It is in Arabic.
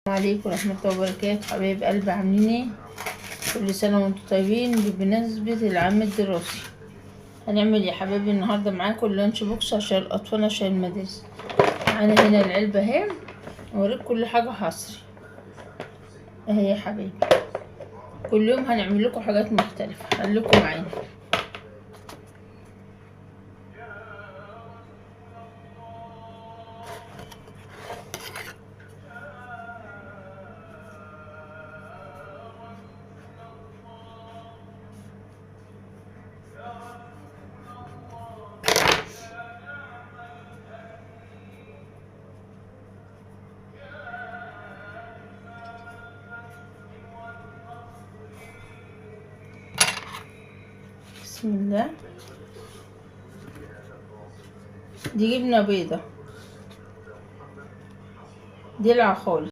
عليكم ورحمة الله وبركاته. حبايب قلبي عاملين ايه؟ كل سنة وانتم طيبين بمناسبة العام الدراسي. هنعمل يا حبايبي النهاردة معاكم اللانش بوكس عشان الأطفال عشان المدارس. معانا هنا العلبة اهي، اوريك كل حاجة حصري اهي يا حبايبي. كل يوم هنعمل لكم حاجات مختلفة، خليكم معانا. بسم الله. دي جبنة بيضة دلع خالص.